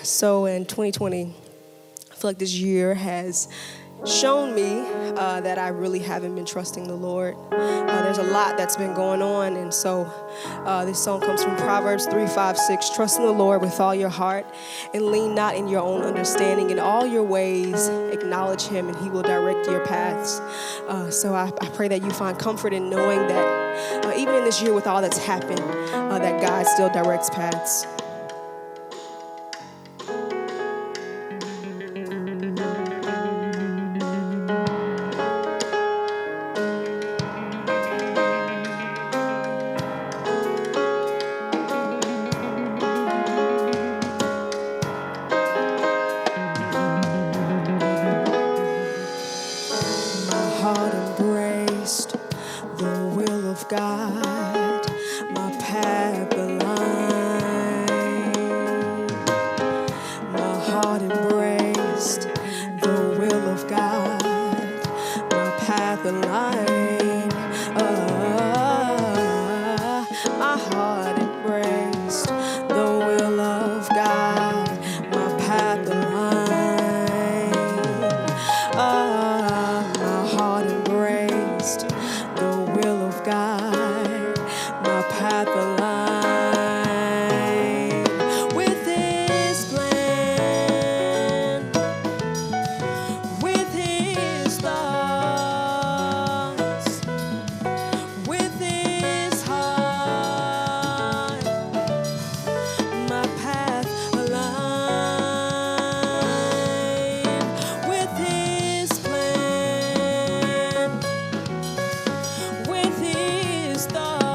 So in 2020, I feel like this year has shown me that I really haven't been trusting the Lord. There's a lot that's been going on, and so this song comes from Proverbs 3:5-6. Trust in the Lord with all your heart and lean not in your own understanding. In all your ways, acknowledge Him, and He will direct your paths. So I pray that you find comfort in knowing that even in this year with all that's happened, that God still directs paths. Heart embraced the will of God, my path aligned. My heart embraced the will of God, my path aligned. My heart embraced the will of God, my path aligned. The will of God, my path aligned with His plan, with His thoughts, with His heart, my path aligned with His plan, with His thoughts,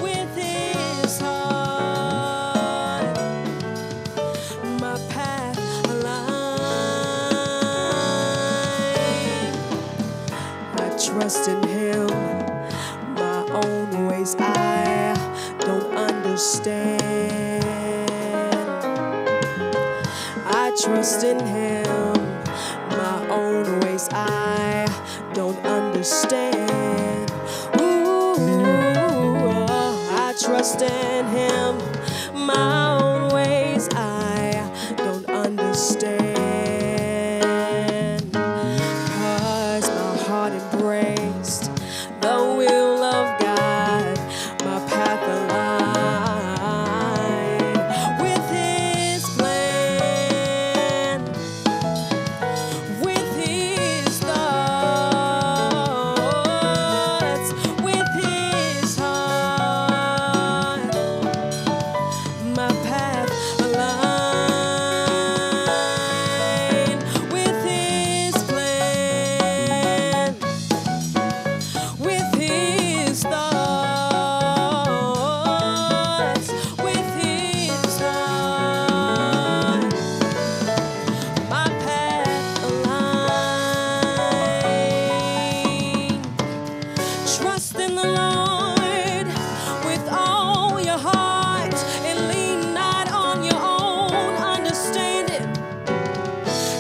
with His heart, my path aligned. I trust in Him, my own ways I don't understand. I trust in Him, my own ways I don't understand. Ooh, I trust in Him, my own ways I don't understand. 'Cause my heart embraced the will of God, my path aligned with His plan, with His thoughts, with His heart, my path aligned with His plan, with His thoughts, with His heart, my path aligned. Trust in the Lord with all your heart and lean not on your own understanding.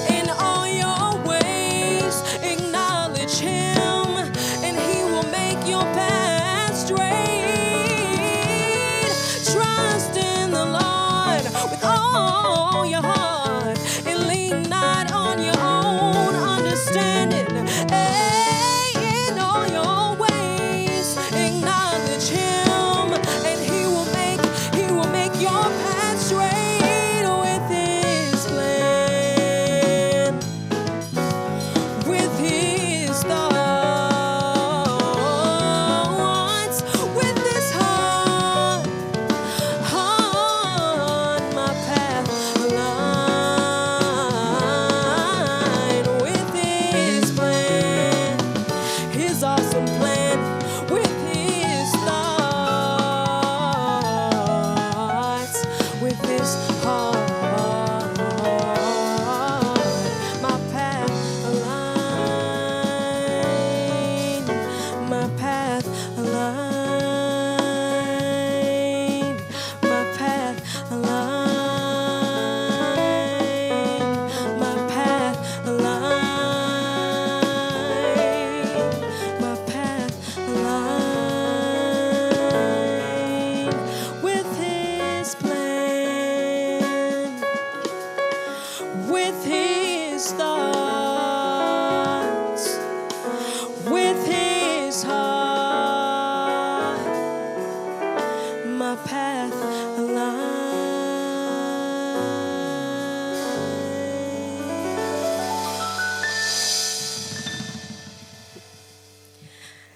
In all your ways, acknowledge Him, and He will make your path straight. Trust in the Lord with all your heart and lean not on your own understanding. In all your ways, acknowledge Him, and He will make your path straight with His plan, with His thoughts, with His heart, my path aligned with His plan, His awesome plan, with His thoughts,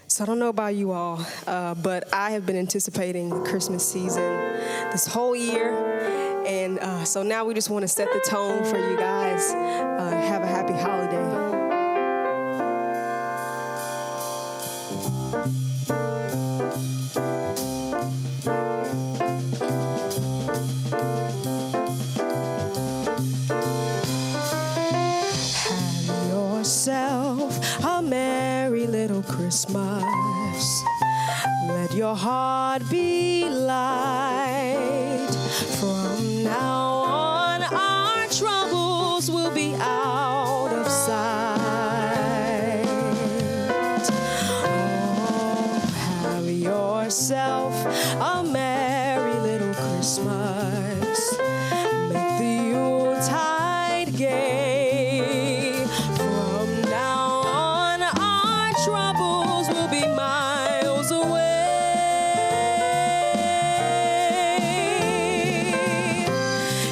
So I don't know about you all, but I have been anticipating the Christmas season this whole year. And so now we just want to set the tone for you guys. Have a happy holiday. Have yourself a merry little Christmas. Let your heart be light. From now on, our troubles will be out of sight. Oh, have yourself a merry little Christmas. Make the Yuletide gay. From now on, our troubles will be miles away.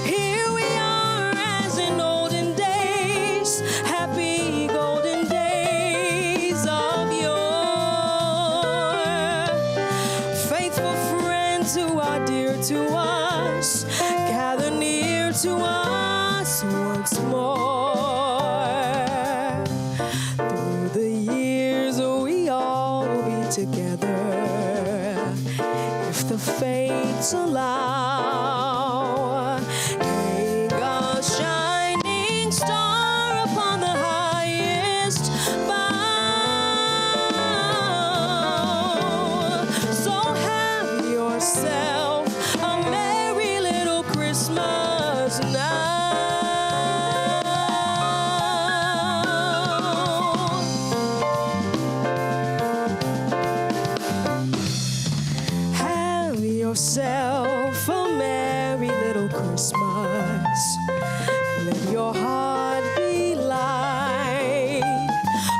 Here we are as in olden days, happy golden days of yore. Faithful friends who are dear to us, gather near to us once more. Through the years we all will be together, if the fates allow. Hang a shining star upon the highest bough. So have yourself a merry little Christmas now. Have yourself a merry little Christmas. Let your heart be light.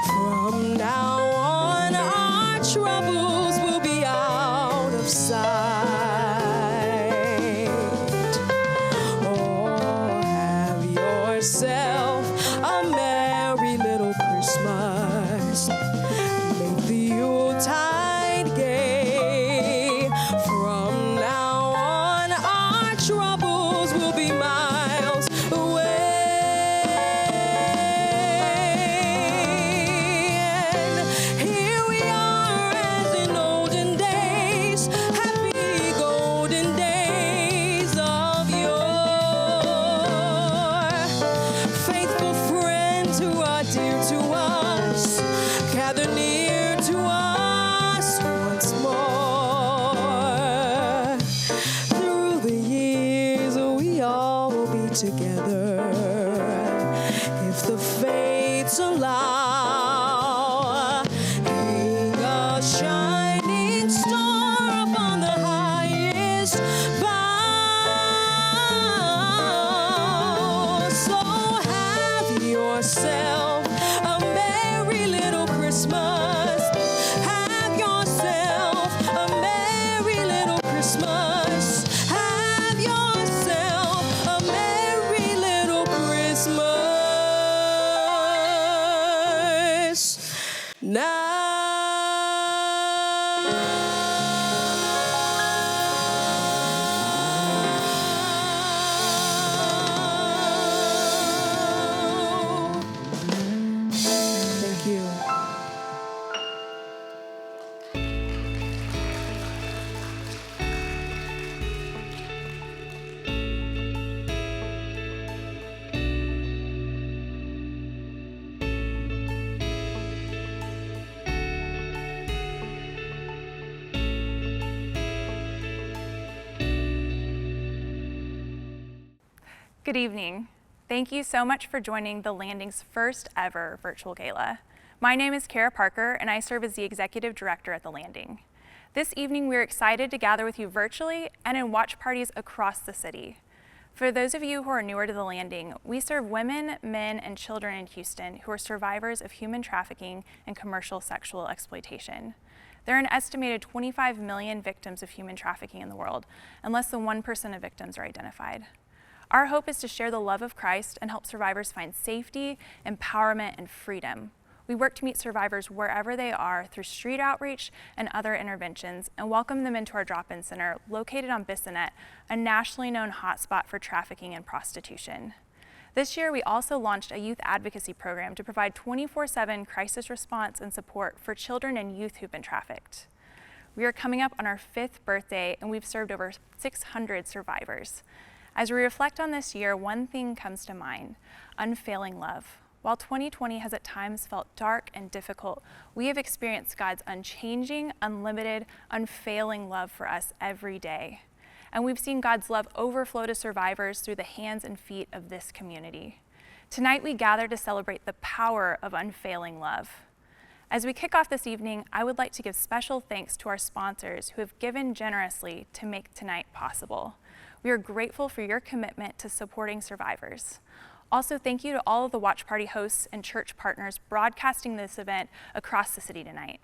From now on, our troubles will be out of sight. Oh, have yourself a merry little Christmas. Make the Yuletide gay. From now on, our troubles will be miles away. And here we are as in olden days, happy golden days of yore. Faithful friends who are dear to us, gather near to us once more. Through the years we all will be together, if the fates allow. Hang a shining star upon the highest bough. So have yourself a merry little Christmas. Have yourself a merry little Christmas. Have yourself a merry little Christmas now. Thank you. Good evening. Thank you so much for joining the Landing's first ever virtual gala. My name is Kara Parker, and I serve as the Executive Director at the Landing. This evening, we're excited to gather with you virtually and in watch parties across the city. For those of you who are newer to the Landing, we serve women, men, and children in Houston who are survivors of human trafficking and commercial sexual exploitation. There are an estimated 25 million victims of human trafficking in the world, and less than 1% of victims are identified. Our hope is to share the love of Christ and help survivors find safety, empowerment, and freedom. We work to meet survivors wherever they are through street outreach and other interventions, and welcome them into our drop-in center located on Bissonnette, a nationally known hotspot for trafficking and prostitution. This year, we also launched a youth advocacy program to provide 24/7 crisis response and support for children and youth who've been trafficked. We are coming up on our 5th birthday, and we've served over 600 survivors. As we reflect on this year, one thing comes to mind: unfailing love. While 2020 has at times felt dark and difficult, we have experienced God's unchanging, unlimited, unfailing love for us every day. And we've seen God's love overflow to survivors through the hands and feet of this community. Tonight we gather to celebrate the power of unfailing love. As we kick off this evening, I would like to give special thanks to our sponsors who have given generously to make tonight possible. We are grateful for your commitment to supporting survivors. Also, thank you to all of the watch party hosts and church partners broadcasting this event across the city tonight.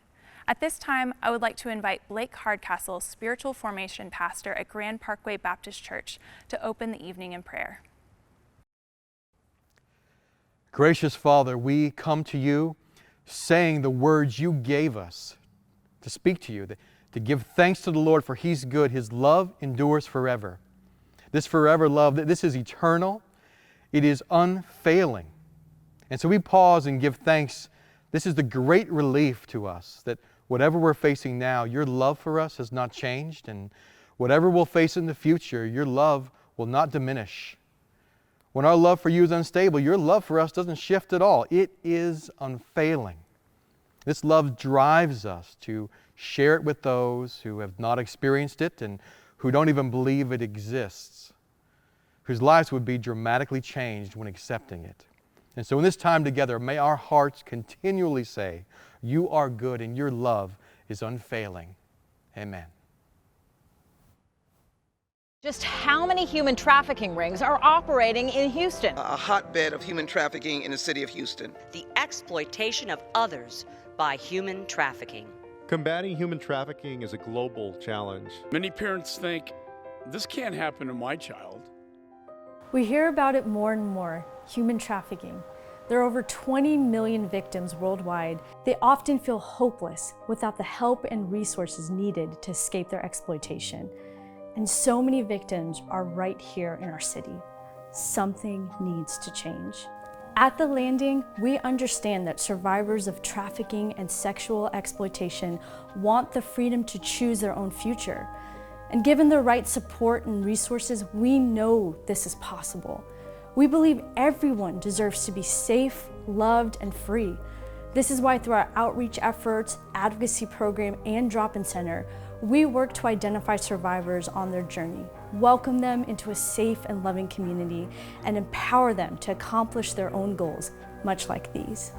At this time, I would like to invite Blake Hardcastle, Spiritual Formation Pastor at Grand Parkway Baptist Church, to open the evening in prayer. Gracious Father, we come to you saying the words you gave us to speak to you, to give thanks to the Lord, for He's good. His love endures forever. This forever love, this is eternal. It is unfailing. And so we pause and give thanks. This is the great relief to us that whatever we're facing now, your love for us has not changed. And whatever we'll face in the future, your love will not diminish. When our love for you is unstable, your love for us doesn't shift at all. It is unfailing. This love drives us to share it with those who have not experienced it and who don't even believe it exists, whose lives would be dramatically changed when accepting it. And so in this time together, may our hearts continually say, you are good and your love is unfailing. Amen. Just how many human trafficking rings are operating in Houston? A hotbed of human trafficking in the city of Houston. The exploitation of others by human trafficking. Combating human trafficking is a global challenge. Many parents think, this can't happen to my child. We hear about it more and more, human trafficking. There are over 20 million victims worldwide. They often feel hopeless without the help and resources needed to escape their exploitation. And so many victims are right here in our city. Something needs to change. At The Landing, we understand that survivors of trafficking and sexual exploitation want the freedom to choose their own future. And given the right support and resources, we know this is possible. We believe everyone deserves to be safe, loved, and free. This is why through our outreach efforts, advocacy program, and drop-in center, we work to identify survivors on their journey, welcome them into a safe and loving community, and empower them to accomplish their own goals, much like these.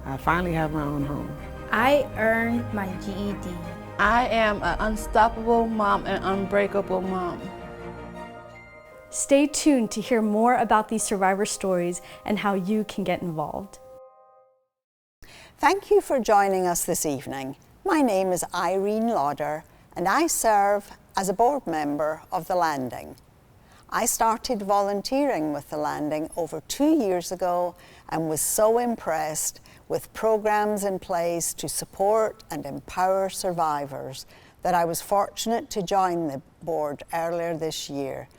I finally have my own home. I earned my GED. I am an unstoppable mom and unbreakable mom. Stay tuned to hear more about these survivor stories and how you can get involved. Thank you for joining us this evening. My name is Irene Lauder, and I serve as a board member of The Landing. I started volunteering with The Landing over 2 years ago and was so impressed with programs in place to support and empower survivors that I was fortunate to join the board earlier this year.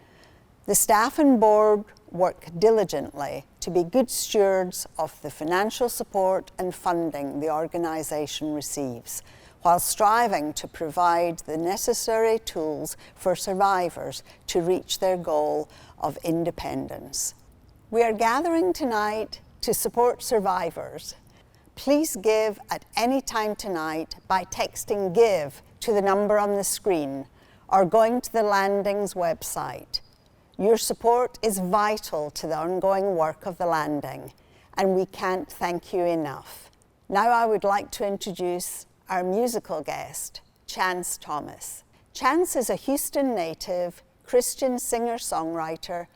The staff and board work diligently to be good stewards of the financial support and funding the organisation receives, while striving to provide the necessary tools for survivors to reach their goal of independence. We are gathering tonight to support survivors. Please give at any time tonight by texting GIVE to the number on the screen or going to the Landing's website. Your support is vital to the ongoing work of The Landing, and we can't thank you enough. Now I would like to introduce our musical guest, Chance Thomas. Chance is a Houston native Christian singer-songwriter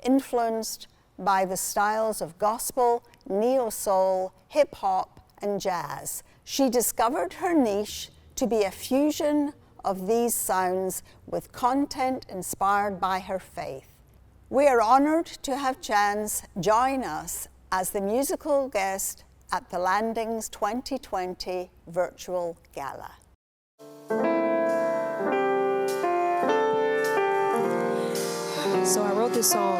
influenced by the styles of gospel, neo-soul, hip-hop, and jazz. She discovered her niche to be a fusion of these sounds with content inspired by her faith. We are honoured to have Chance join us as the musical guest at the Landing's 2020 Virtual Gala. So I wrote this song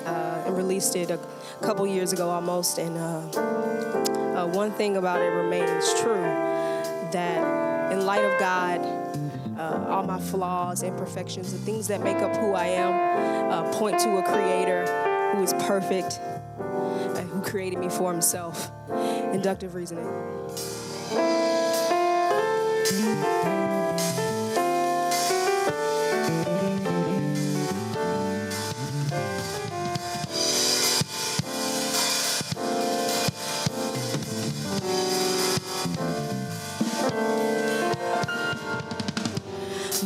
and released it a couple years ago almost, and one thing about it remains true, that in light of God, all my flaws, imperfections, the things that make up who I am point to a creator who is perfect, who created me for himself. Inductive reasoning.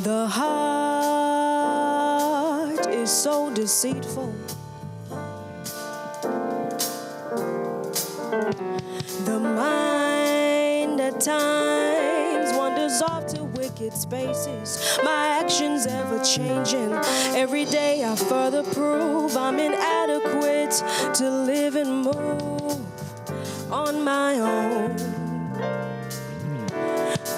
The heart is so deceitful. The mind at times wanders off to wicked spaces. My actions ever changing. Every day I further prove I'm inadequate to live and move on my own.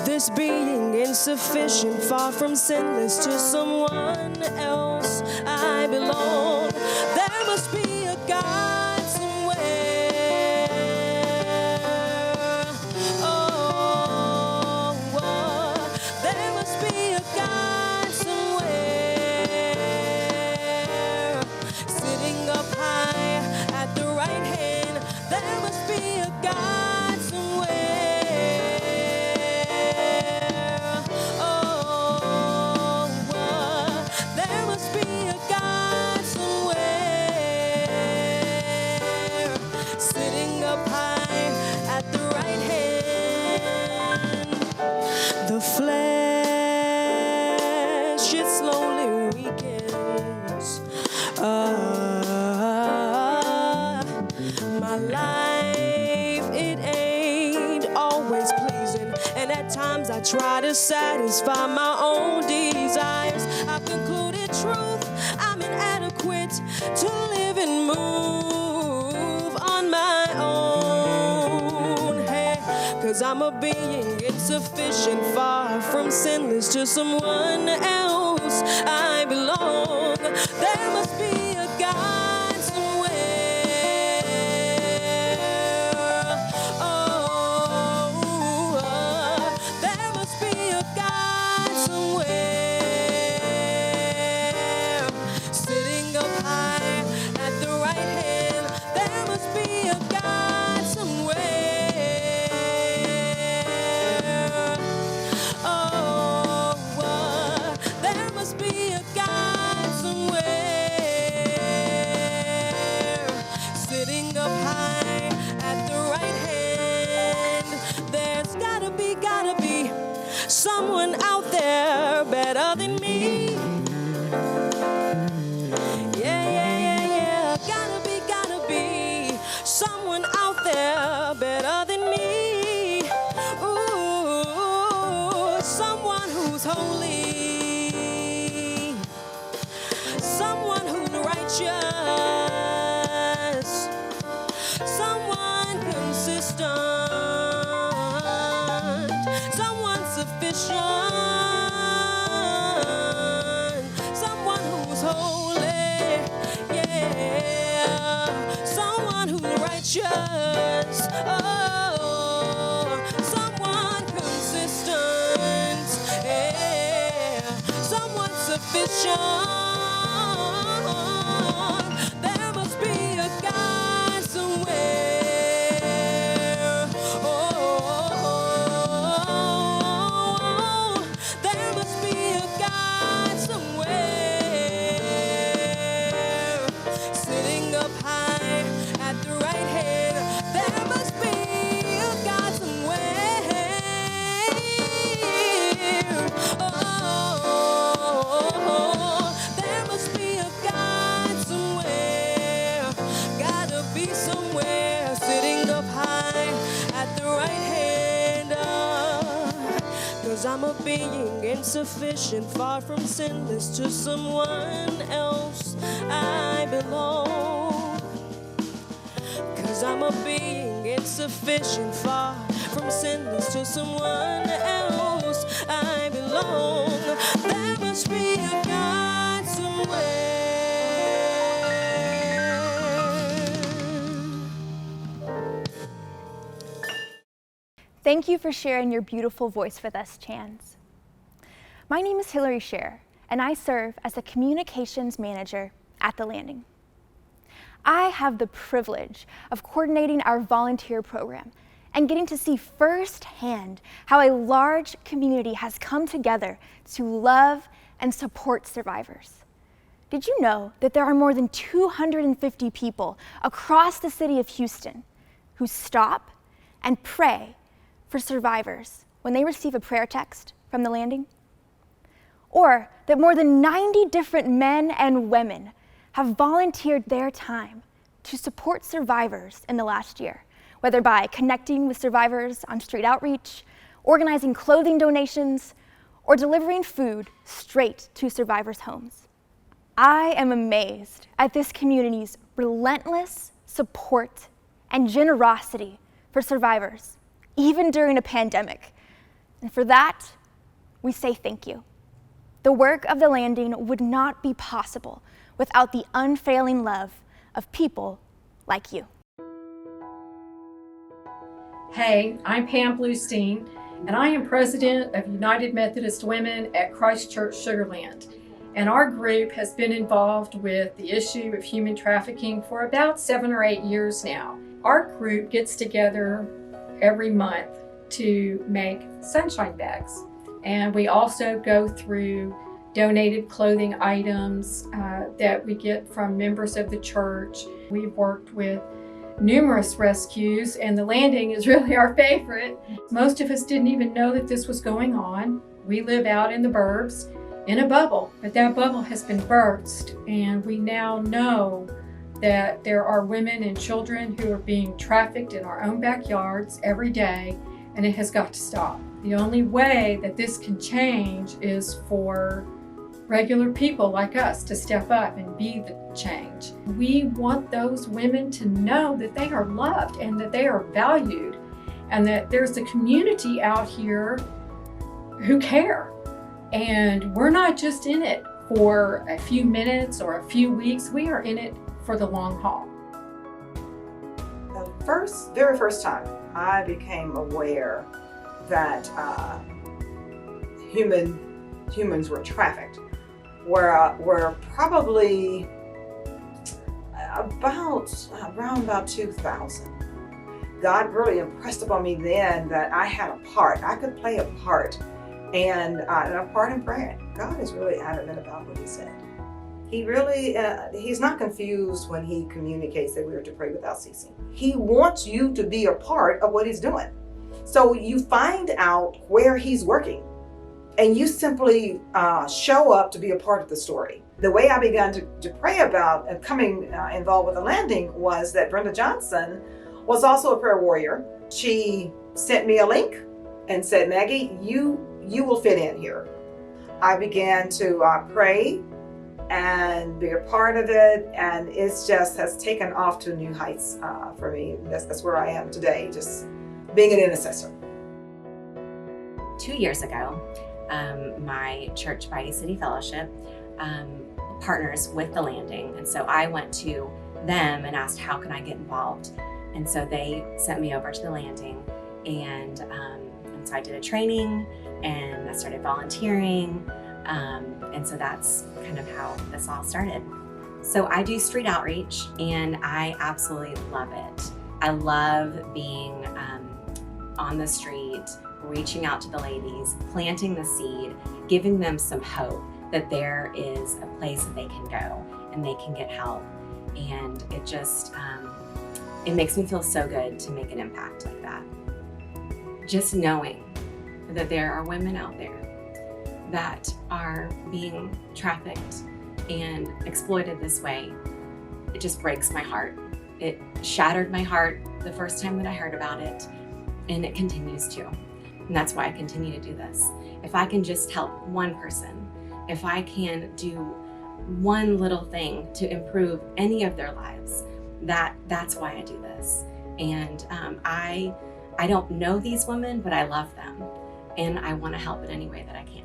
This being insufficient, far from sinless, to someone else I belong. There must be a God somewhere. Oh, there must be a God somewhere. Sitting up high at the right hand, there must be a God somewhere. The flesh, it slowly weakens. My life, it ain't always pleasing. And at times I try to satisfy my own desires. I've concluded truth, I'm inadequate to live and move on my own. Hey, 'cause I'm a being insufficient, far from sinless, to someone else I belong. There must be a God somewhere. Oh, there must be a God somewhere. Sitting up high at the right hand, there must be a God somewhere. There must be a God somewhere. Sitting up high at the right hand, there's gotta be someone out there better than me. Yeah. Gotta be someone out there better than me. Ooh, someone who's holy, someone who's righteous, someone consistent, someone sufficient, someone who's holy, yeah, someone who's righteous, oh, someone consistent, yeah, someone sufficient. There must be a God somewhere. Oh, there must be a God somewhere. Sitting up high at the right hand, there must be a God somewhere. Oh, 'Cause I'm a being insufficient, far from sinless. To someone else I belong. 'Cause I'm a being insufficient, far from sinless. To someone else I belong. There must be a God somewhere. Thank you for sharing your beautiful voice with us, Chans. My name is Hillary Scher, and I serve as a communications manager at the Landing. I have the privilege of coordinating our volunteer program and getting to see firsthand how a large community has come together to love and support survivors. Did you know that there are more than 250 people across the city of Houston who stop and pray for survivors when they receive a prayer text from the Landing? Or that more than 90 different men and women have volunteered their time to support survivors in the last year, whether by connecting with survivors on street outreach, organizing clothing donations, or delivering food straight to survivors' homes. I am amazed at this community's relentless support and generosity for survivors, even during a pandemic. And for that, we say thank you. The work of the Landing would not be possible without the unfailing love of people like you. Hey, I'm Pam Bluestein, and I am president of United Methodist Women at Christ Church Sugar Land. And our group has been involved with the issue of human trafficking for about 7 or 8 years now. Our group gets together every month to make sunshine bags. And we also go through donated clothing items that we get from members of the church. We've worked with numerous rescues, and the Landing is really our favorite. Most of us didn't even know that this was going on. We live out in the burbs in a bubble, but that bubble has been burst, and we now know that there are women and children who are being trafficked in our own backyards every day, and it has got to stop. The only way that this can change is for regular people like us to step up and be the change. We want those women to know that they are loved and that they are valued, and that there's a community out here who care. And we're not just in it for a few minutes or a few weeks, we are in it for the long haul. The very first time I became aware that humans were trafficked were probably around about 2000. God really impressed upon me then that I had a part, I could play a part, and a part in prayer. God is really adamant about what he said. He really, he's not confused when he communicates that we are to pray without ceasing. He wants you to be a part of what he's doing. So you find out where he's working, and you simply show up to be a part of the story. The way I began to pray about coming involved with the Landing was that Brenda Johnson was also a prayer warrior. She sent me a link and said, Maggie, you will fit in here. I began to pray and be a part of it, and it's just has taken off to new heights for me. That's where I am today, just being an intercessor. 2 years ago, my church, Mighty City Fellowship, partners with the Landing, and so I went to them and asked, how can I get involved? And so they sent me over to the Landing, and so I did a training, and I started volunteering, and so that's kind of how this all started. So I do street outreach, and I absolutely love it. I love being on the street, reaching out to the ladies, planting the seed, giving them some hope that there is a place that they can go and they can get help. And it just, it makes me feel so good to make an impact like that. Just knowing that there are women out there that are being trafficked and exploited this way, it just breaks my heart. It shattered my heart the first time that I heard about it, and it continues to. And that's why I continue to do this. If I can just help one person, if I can do one little thing to improve any of their lives, that's why I do this. And I don't know these women, but I love them. And I want to help in any way that I can.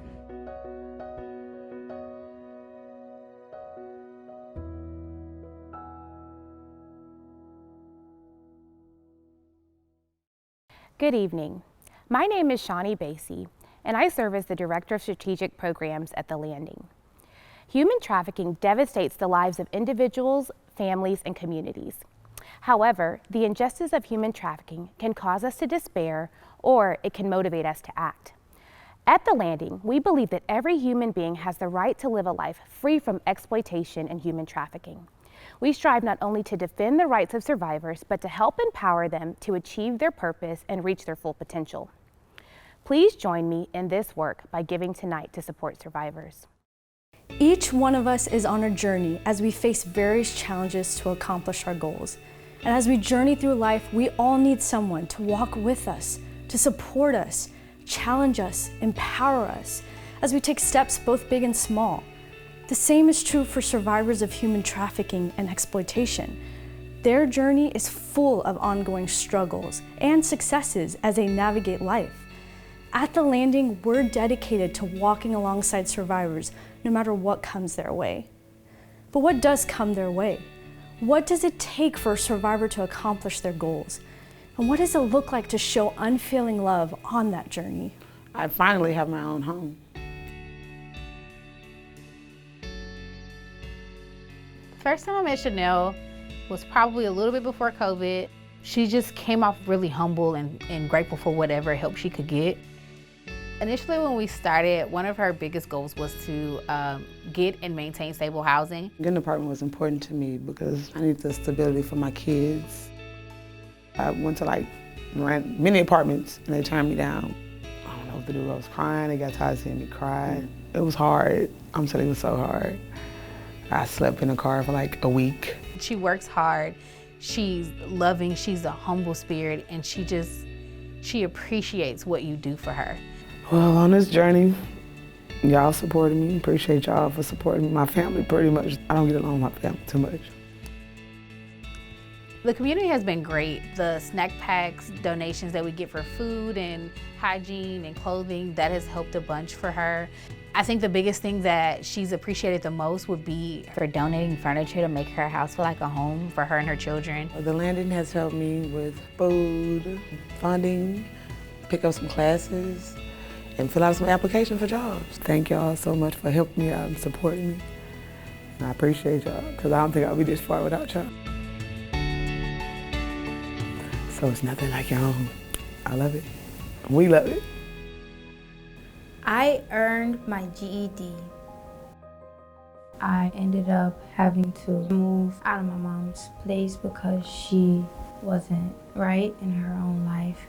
Good evening. My name is Shawnee Basie, and I serve as the Director of Strategic Programs at The Landing. Human trafficking devastates the lives of individuals, families, and communities. However, the injustice of human trafficking can cause us to despair, or it can motivate us to act. At The Landing, we believe that every human being has the right to live a life free from exploitation and human trafficking. We strive not only to defend the rights of survivors, but to help empower them to achieve their purpose and reach their full potential. Please join me in this work by giving tonight to support survivors. Each one of us is on a journey as we face various challenges to accomplish our goals. And as we journey through life, we all need someone to walk with us, to support us, challenge us, empower us, as we take steps both big and small. The same is true for survivors of human trafficking and exploitation. Their journey is full of ongoing struggles and successes as they navigate life. At The Landing, we're dedicated to walking alongside survivors no matter what comes their way. But what does come their way? What does it take for a survivor to accomplish their goals? And what does it look like to show unfailing love on that journey? I finally have my own home. First time I met Chanel was probably a little bit before COVID. She just came off really humble and grateful for whatever help she could get. Initially when we started, one of her biggest goals was to get and maintain stable housing. Getting an apartment was important to me because I needed the stability for my kids. I went to ran many apartments and they turned me down. I don't know what to do. I was crying. They got tired of seeing me cry. It was hard. I'm telling you, it was so hard. I slept in a car for like a week. She works hard. She's loving. She's a humble spirit, and she appreciates what you do for her. Well, on this journey, y'all supported me. Appreciate y'all for supporting me. My family, pretty much. I don't get along with my family too much. The community has been great. The snack packs, donations that we get for food and hygiene and clothing, that has helped a bunch for her. I think the biggest thing that she's appreciated the most would be for donating furniture to make her house feel like a home for her and her children. The Landing has helped me with food, funding, pick up some classes, and fill out some applications for jobs. Thank y'all so much for helping me out and supporting me. And I appreciate y'all, because I don't think I'll be this far without y'all. So it's nothing like your home. I love it. We love it. I earned my GED. I ended up having to move out of my mom's place because she wasn't right in her own life.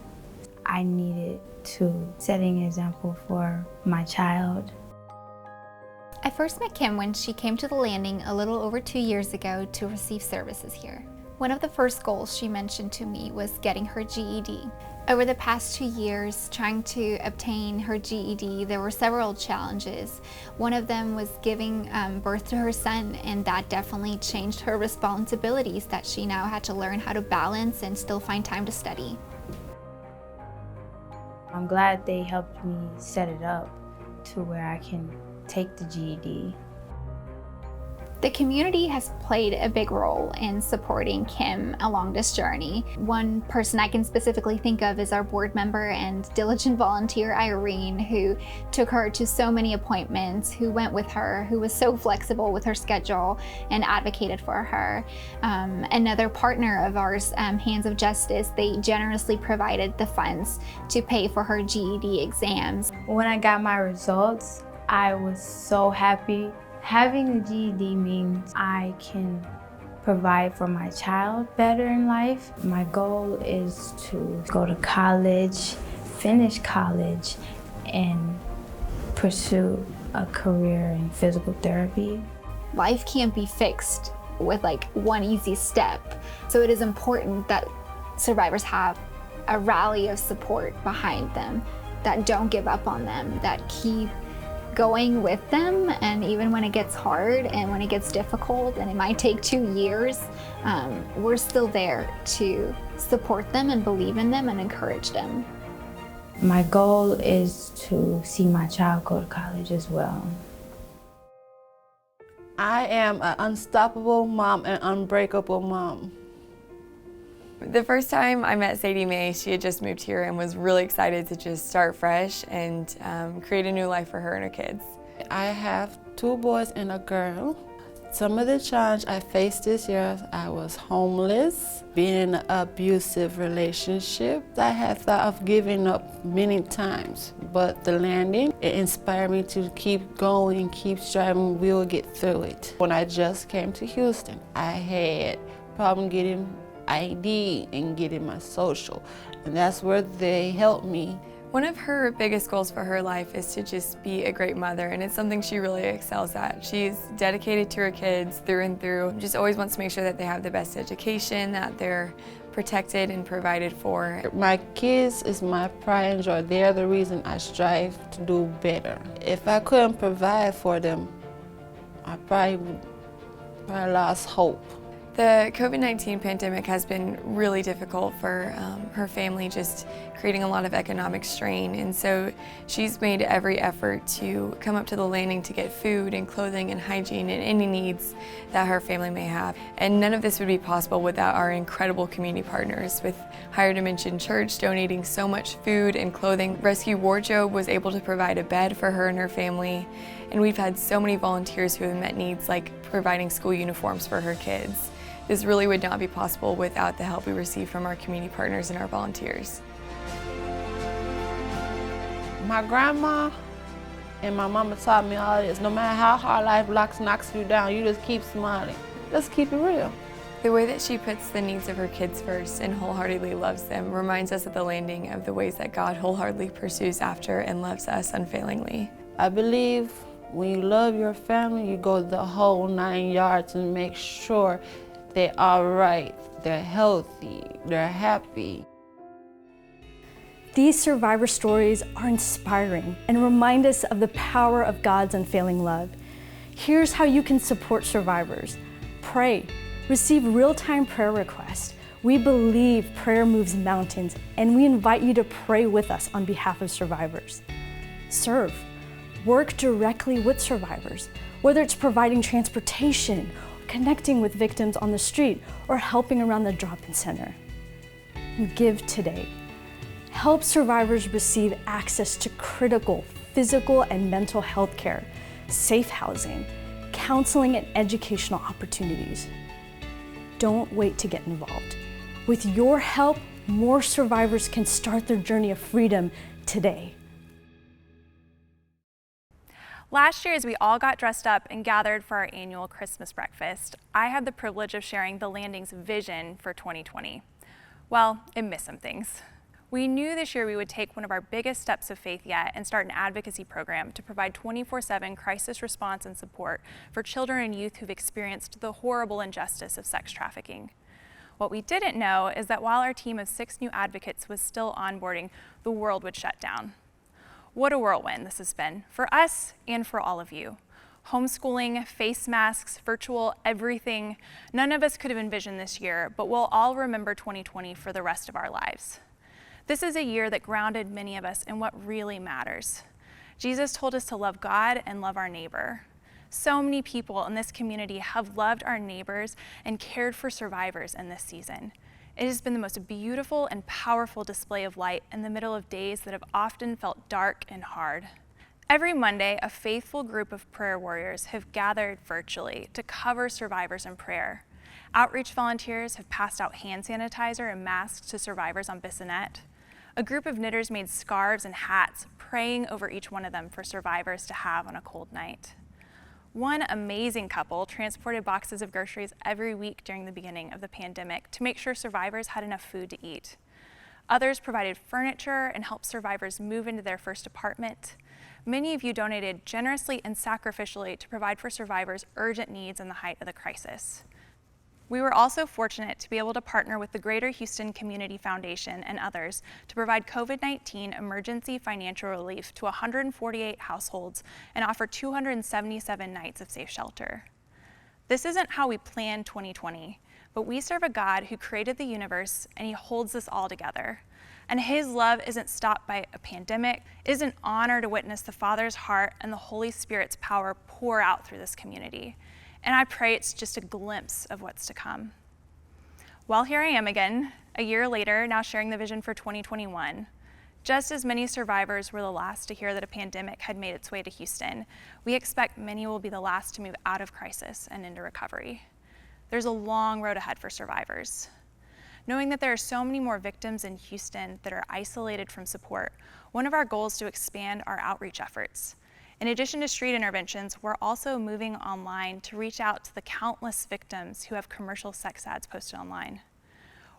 I needed to set an example for my child. I first met Kim when she came to the Landing a little over 2 years ago to receive services here. One of the first goals she mentioned to me was getting her GED. Over the past 2 years, trying to obtain her GED, there were several challenges. One of them was giving birth to her son, and that definitely changed her responsibilities that she now had to learn how to balance and still find time to study. I'm glad they helped me set it up to where I can take the GED. The community has played a big role in supporting Kim along this journey. One person I can specifically think of is our board member and diligent volunteer, Irene, who took her to so many appointments, who went with her, who was so flexible with her schedule and advocated for her. Another partner of ours, Hands of Justice, they generously provided the funds to pay for her GED exams. When I got my results, I was so happy. Having a GED means I can provide for my child better in life. My goal is to go to college, finish college, and pursue a career in physical therapy. Life can't be fixed with one easy step. So it is important that survivors have a rally of support behind them. that don't give up on them, that keep going with them, and even when it gets hard and when it gets difficult and it might take 2 years, we're still there to support them and believe in them and encourage them. My goal is to see my child go to college as well. I am an unstoppable mom and unbreakable mom. The first time I met Sadie Mae, she had just moved here and was really excited to just start fresh and create a new life for her and her kids. I have 2 boys and a girl. Some of the challenge I faced this year, I was homeless, being in an abusive relationship. I had thought of giving up many times, but the landing, it inspired me to keep going, keep striving, we'll get through it. When I just came to Houston, I had problem getting ID and getting my social, and that's where they helped me. One of her biggest goals for her life is to just be a great mother, and it's something she really excels at. She's dedicated to her kids through and through, just always wants to make sure that they have the best education, that they're protected and provided for. My kids is my pride and joy. They're the reason I strive to do better. If I couldn't provide for them, I probably lost hope. The COVID-19 pandemic has been really difficult for her family, just creating a lot of economic strain, and so she's made every effort to come up to the landing to get food and clothing and hygiene and any needs that her family may have. And none of this would be possible without our incredible community partners, with Higher Dimension Church donating so much food and clothing. Rescue Wardrobe was able to provide a bed for her and her family, and we've had so many volunteers who have met needs like providing school uniforms for her kids. This really would not be possible without the help we receive from our community partners and our volunteers. My grandma and my mama taught me all this. No matter how hard life knocks you down, you just keep smiling. Just keep it real. The way that she puts the needs of her kids first and wholeheartedly loves them reminds us at the landing of the ways that God wholeheartedly pursues after and loves us unfailingly. I believe when you love your family, you go the whole 9 yards and make sure they're all right, they're healthy, they're happy. These survivor stories are inspiring and remind us of the power of God's unfailing love. Here's how you can support survivors. Pray. Receive real-time prayer requests. We believe prayer moves mountains, and we invite you to pray with us on behalf of survivors. Serve. Work directly with survivors, whether it's providing transportation, connecting with victims on the street, or helping around the drop-in center. And give today. Help survivors receive access to critical physical and mental health care, safe housing, counseling, and educational opportunities. Don't wait to get involved. With your help, more survivors can start their journey of freedom today. Last year, as we all got dressed up and gathered for our annual Christmas breakfast, I had the privilege of sharing the Landing's vision for 2020. Well, it missed some things. We knew this year we would take one of our biggest steps of faith yet and start an advocacy program to provide 24/7 crisis response and support for children and youth who've experienced the horrible injustice of sex trafficking. What we didn't know is that while our team of 6 new advocates was still onboarding, the world would shut down. What a whirlwind this has been for us and for all of you. Homeschooling, face masks, virtual, everything. None of us could have envisioned this year, but we'll all remember 2020 for the rest of our lives. This is a year that grounded many of us in what really matters. Jesus told us to love God and love our neighbor. So many people in this community have loved our neighbors and cared for survivors in this season. It has been the most beautiful and powerful display of light in the middle of days that have often felt dark and hard. Every Monday, a faithful group of prayer warriors have gathered virtually to cover survivors in prayer. Outreach volunteers have passed out hand sanitizer and masks to survivors on Bissonnette. A group of knitters made scarves and hats, praying over each one of them for survivors to have on a cold night. One amazing couple transported boxes of groceries every week during the beginning of the pandemic to make sure survivors had enough food to eat. Others provided furniture and helped survivors move into their first apartment. Many of you donated generously and sacrificially to provide for survivors' urgent needs in the height of the crisis. We were also fortunate to be able to partner with the Greater Houston Community Foundation and others to provide COVID-19 emergency financial relief to 148 households and offer 277 nights of safe shelter. This isn't how we planned 2020, but we serve a God who created the universe and He holds this all together. And His love isn't stopped by a pandemic. It is an honor to witness the Father's heart and the Holy Spirit's power pour out through this community. And I pray it's just a glimpse of what's to come. Well, here I am again, a year later, now sharing the vision for 2021. Just as many survivors were the last to hear that a pandemic had made its way to Houston, we expect many will be the last to move out of crisis and into recovery. There's a long road ahead for survivors. Knowing that there are so many more victims in Houston that are isolated from support, one of our goals is to expand our outreach efforts. In addition to street interventions, we're also moving online to reach out to the countless victims who have commercial sex ads posted online.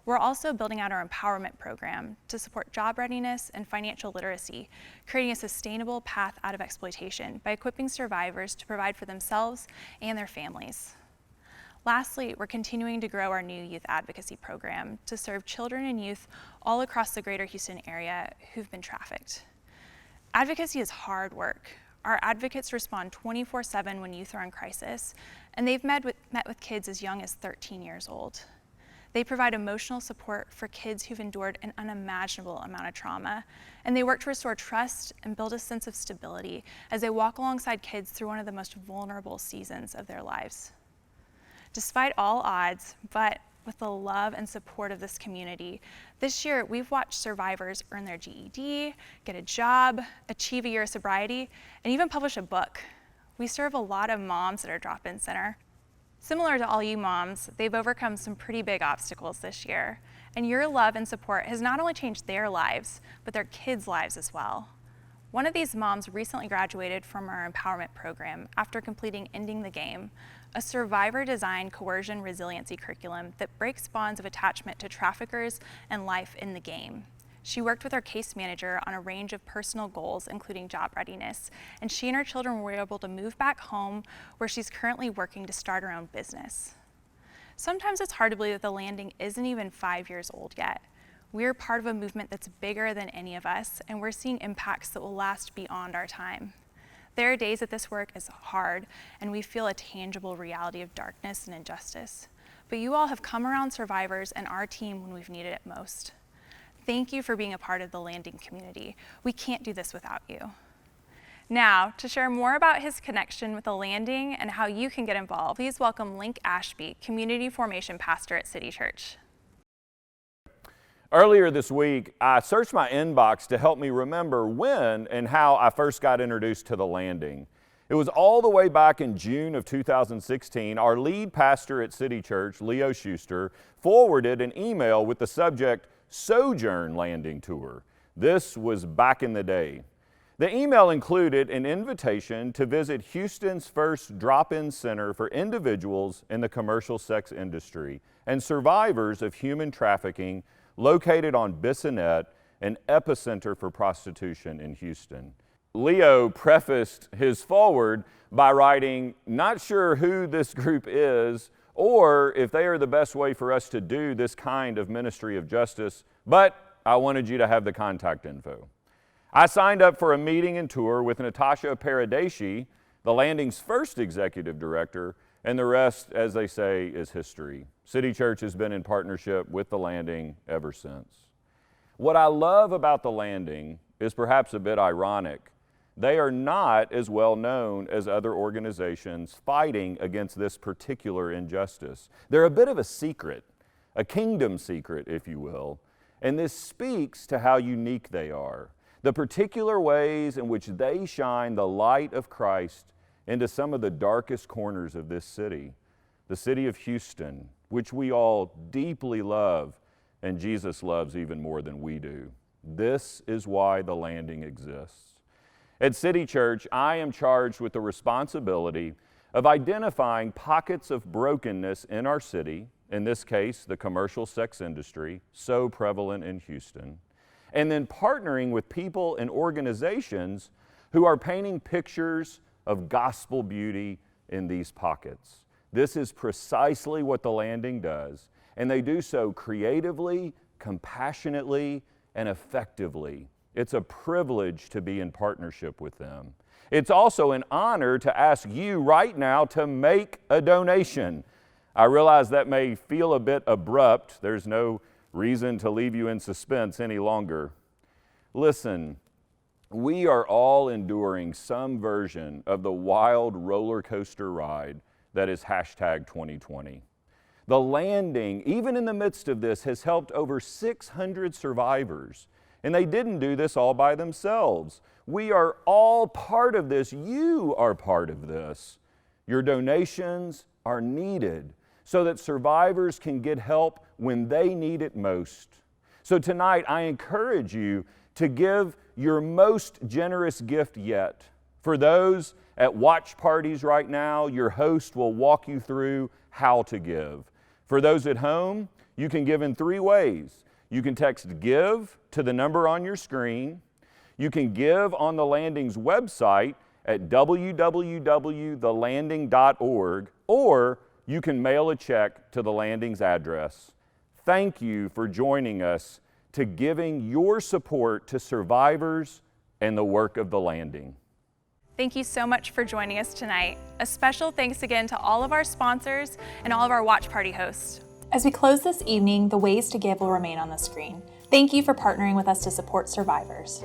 We're also building out our empowerment program to support job readiness and financial literacy, creating a sustainable path out of exploitation by equipping survivors to provide for themselves and their families. Lastly, we're continuing to grow our new youth advocacy program to serve children and youth all across the greater Houston area who've been trafficked. Advocacy is hard work. Our advocates respond 24/7 when youth are in crisis, and they've met with kids as young as 13 years old. They provide emotional support for kids who've endured an unimaginable amount of trauma, and they work to restore trust and build a sense of stability as they walk alongside kids through one of the most vulnerable seasons of their lives. Despite all odds, but with the love and support of this community, this year we've watched survivors earn their GED, get a job, achieve a year of sobriety, and even publish a book. We serve a lot of moms at our drop-in center. Similar to all you moms, they've overcome some pretty big obstacles this year, and your love and support has not only changed their lives, but their kids' lives as well. One of these moms recently graduated from our empowerment program after completing Ending the Game, a survivor-designed coercion resiliency curriculum that breaks bonds of attachment to traffickers and life in the game. She worked with our case manager on a range of personal goals, including job readiness, and she and her children were able to move back home where she's currently working to start her own business. Sometimes it's hard to believe that the Landing isn't even 5 years old yet. We're part of a movement that's bigger than any of us, and we're seeing impacts that will last beyond our time. There are days that this work is hard, and we feel a tangible reality of darkness and injustice. But you all have come around survivors and our team when we've needed it most. Thank you for being a part of the Landing community. We can't do this without you. Now, to share more about his connection with the Landing and how you can get involved, please welcome Link Ashby, Community Formation Pastor at City Church. Earlier this week, I searched my inbox to help me remember when and how I first got introduced to the Landing. It was all the way back in June of 2016. Our lead pastor at City Church, Leo Schuster, forwarded an email with the subject, Sojourn Landing Tour. This was back in the day. The email included an invitation to visit Houston's first drop-in center for individuals in the commercial sex industry and survivors of human trafficking located on Bissonnette, an epicenter for prostitution in Houston. Leo prefaced his forward by writing, "Not sure who this group is or if they are the best way for us to do this kind of ministry of justice, but I wanted you to have the contact info." I signed up for a meeting and tour with Natasha Paradesi, the Landing's first executive director, and the rest, as they say, is history. City Church has been in partnership with the Landing ever since. What I love about the Landing is perhaps a bit ironic. They are not as well known as other organizations fighting against this particular injustice. They're a bit of a secret, a kingdom secret, if you will, and this speaks to how unique they are, the particular ways in which they shine the light of Christ into some of the darkest corners of this city, the city of Houston, which we all deeply love, and Jesus loves even more than we do. This is why the Landing exists. At City Church, I am charged with the responsibility of identifying pockets of brokenness in our city, in this case, the commercial sex industry, so prevalent in Houston, and then partnering with people and organizations who are painting pictures of gospel beauty in these pockets. This is precisely what the Landing does, and they do so creatively, compassionately, and effectively. It's a privilege to be in partnership with them. It's also an honor to ask you right now to make a donation. I realize that may feel a bit abrupt. There's no reason to leave you in suspense any longer. Listen, we are all enduring some version of the wild roller coaster ride that is hashtag 2020. The Landing, even in the midst of this, has helped over 600 survivors. And they didn't do this all by themselves. We are all part of this. You are part of this. Your donations are needed so that survivors can get help when they need it most. So tonight, I encourage you to give your most generous gift yet. For those at watch parties right now, your host will walk you through how to give. For those at home, you can give in 3 ways. You can text GIVE to the number on your screen. You can give on the Landing's website at www.thelanding.org, or you can mail a check to the Landing's address. Thank you for joining us to giving your support to survivors and the work of the Landing. Thank you so much for joining us tonight. A special thanks again to all of our sponsors and all of our watch party hosts. As we close this evening, the ways to give will remain on the screen. Thank you for partnering with us to support survivors.